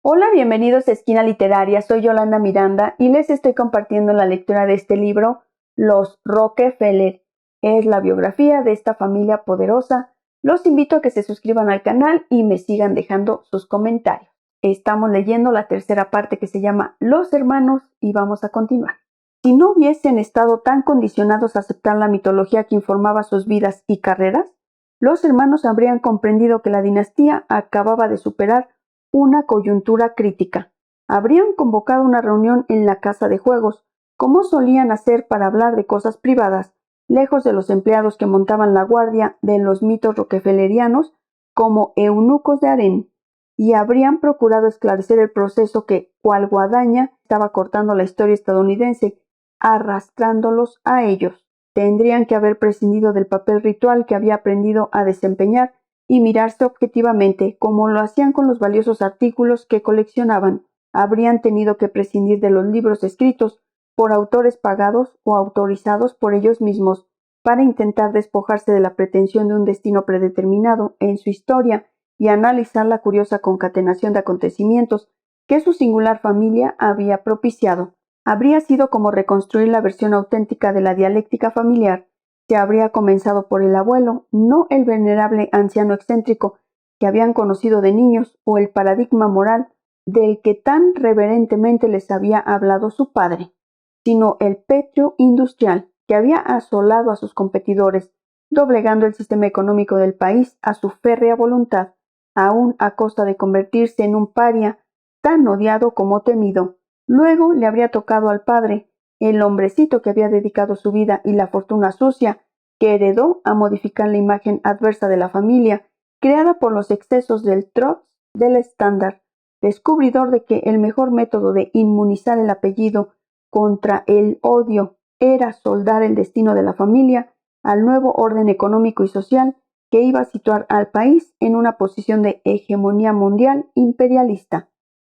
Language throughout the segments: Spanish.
Hola, bienvenidos a Esquina Literaria, soy Yolanda Miranda y les estoy compartiendo la lectura de este libro, Los Rockefeller. Es la biografía de esta familia poderosa. Los invito a que se suscriban al canal y me sigan dejando sus comentarios. Estamos leyendo la tercera parte que se llama Los Hermanos y vamos a continuar. Si no hubiesen estado tan condicionados a aceptar la mitología que informaba sus vidas y carreras, los hermanos habrían comprendido que la dinastía acababa de superar una coyuntura crítica. Habrían convocado una reunión en la casa de juegos, como solían hacer para hablar de cosas privadas, lejos de los empleados que montaban la guardia de los mitos rockefellerianos como eunucos de harén, y habrían procurado esclarecer el proceso que, cual guadaña, estaba cortando la historia estadounidense, arrastrándolos a ellos. Tendrían que haber prescindido del papel ritual que había aprendido a desempeñar y mirarse objetivamente, como lo hacían con los valiosos artículos que coleccionaban. Habrían tenido que prescindir de los libros escritos por autores pagados o autorizados por ellos mismos para intentar despojarse de la pretensión de un destino predeterminado en su historia y analizar la curiosa concatenación de acontecimientos que su singular familia había propiciado. Habría sido como reconstruir la versión auténtica de la dialéctica familiar. Se habría comenzado por el abuelo, no el venerable anciano excéntrico que habían conocido de niños o el paradigma moral del que tan reverentemente les había hablado su padre, sino el pétreo industrial que había asolado a sus competidores, doblegando el sistema económico del país a su férrea voluntad, aun a costa de convertirse en un paria tan odiado como temido. Luego le habría tocado al padre, el hombrecito que había dedicado su vida y la fortuna sucia que heredó a modificar la imagen adversa de la familia, creada por los excesos del Trotz del Standard, descubridor de que el mejor método de inmunizar el apellido contra el odio era soldar el destino de la familia al nuevo orden económico y social que iba a situar al país en una posición de hegemonía mundial imperialista.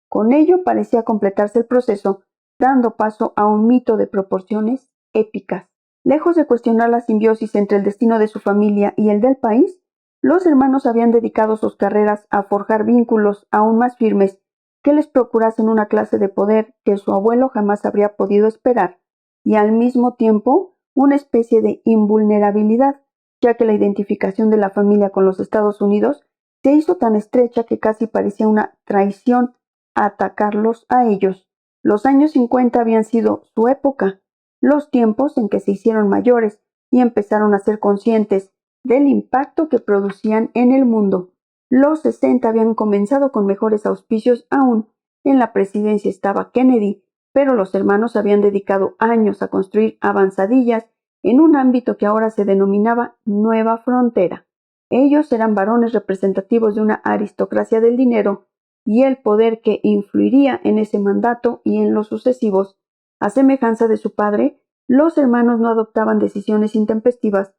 Con ello parecía completarse el proceso, dando paso a un mito de proporciones épicas. Lejos de cuestionar la simbiosis entre el destino de su familia y el del país, los hermanos habían dedicado sus carreras a forjar vínculos aún más firmes que les procurasen una clase de poder que su abuelo jamás habría podido esperar, y al mismo tiempo una especie de invulnerabilidad, ya que la identificación de la familia con los Estados Unidos se hizo tan estrecha que casi parecía una traición atacarlos a ellos. Los años 50 habían sido su época, los tiempos en que se hicieron mayores y empezaron a ser conscientes del impacto que producían en el mundo. Los 60 habían comenzado con mejores auspicios aún. En la presidencia estaba Kennedy, pero los hermanos habían dedicado años a construir avanzadillas en un ámbito que ahora se denominaba Nueva Frontera. Ellos eran varones representativos de una aristocracia del dinero y el poder que influiría en ese mandato y en los sucesivos. A semejanza de su padre, los hermanos no adoptaban decisiones intempestivas.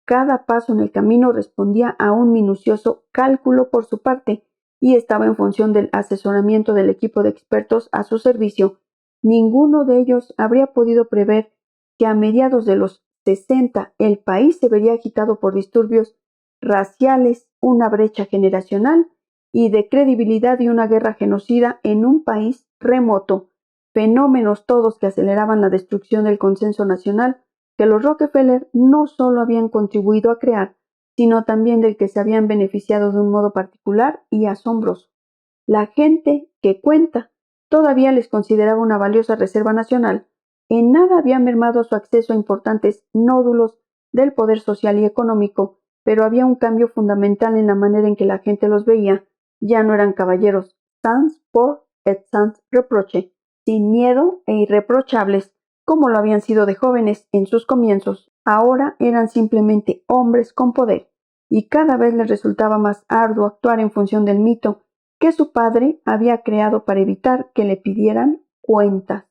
Cada paso en el camino respondía a un minucioso cálculo por su parte y estaba en función del asesoramiento del equipo de expertos a su servicio. Ninguno de ellos habría podido prever que a mediados de los 60 el país se vería agitado por disturbios raciales, una brecha generacional y de credibilidad y una guerra genocida en un país remoto, fenómenos todos que aceleraban la destrucción del consenso nacional que los Rockefeller no solo habían contribuido a crear, sino también del que se habían beneficiado de un modo particular y asombroso. La gente que cuenta todavía les consideraba una valiosa reserva nacional. En nada había mermado su acceso a importantes nódulos del poder social y económico, pero había un cambio fundamental en la manera en que la gente los veía. Ya no eran caballeros sans peur et sans reproche, sin miedo e irreprochables, como lo habían sido de jóvenes en sus comienzos. Ahora eran simplemente hombres con poder, y cada vez les resultaba más arduo actuar en función del mito que su padre había creado para evitar que le pidieran cuentas.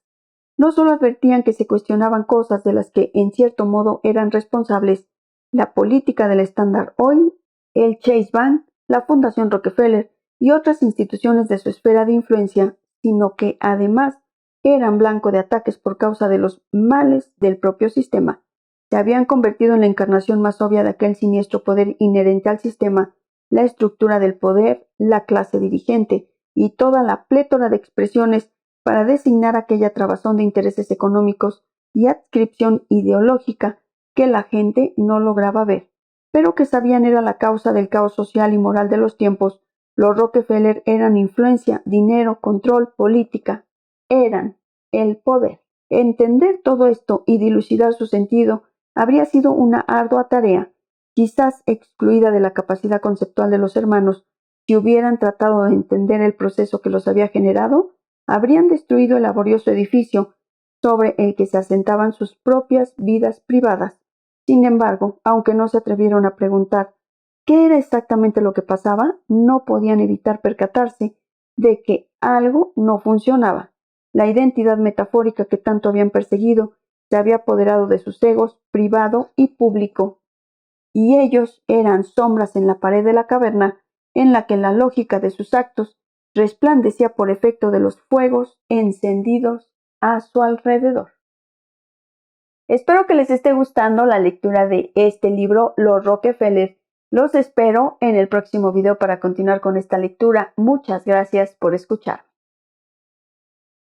No solo advertían que se cuestionaban cosas de las que en cierto modo eran responsables, la política del Standard Oil, el Chase Bank, la Fundación Rockefeller y otras instituciones de su esfera de influencia, sino que además eran blanco de ataques por causa de los males del propio sistema. Se habían convertido en la encarnación más obvia de aquel siniestro poder inherente al sistema, la estructura del poder, la clase dirigente, y toda la plétora de expresiones para designar aquella trabazón de intereses económicos y adscripción ideológica que la gente no lograba ver, pero que sabían era la causa del caos social y moral de los tiempos. Los Rockefeller eran influencia, dinero, control, política. Eran el poder. Entender todo esto y dilucidar su sentido habría sido una ardua tarea, quizás excluida de la capacidad conceptual de los hermanos. Si hubieran tratado de entender el proceso que los había generado, habrían destruido el laborioso edificio sobre el que se asentaban sus propias vidas privadas. Sin embargo, aunque no se atrevieron a preguntar qué era exactamente lo que pasaba, no podían evitar percatarse de que algo no funcionaba. La identidad metafórica que tanto habían perseguido se había apoderado de sus egos privado y público, y ellos eran sombras en la pared de la caverna en la que la lógica de sus actos resplandecía por efecto de los fuegos encendidos a su alrededor. Espero que les esté gustando la lectura de este libro, Los Rockefeller. Los espero en el próximo video para continuar con esta lectura. Muchas gracias por escuchar.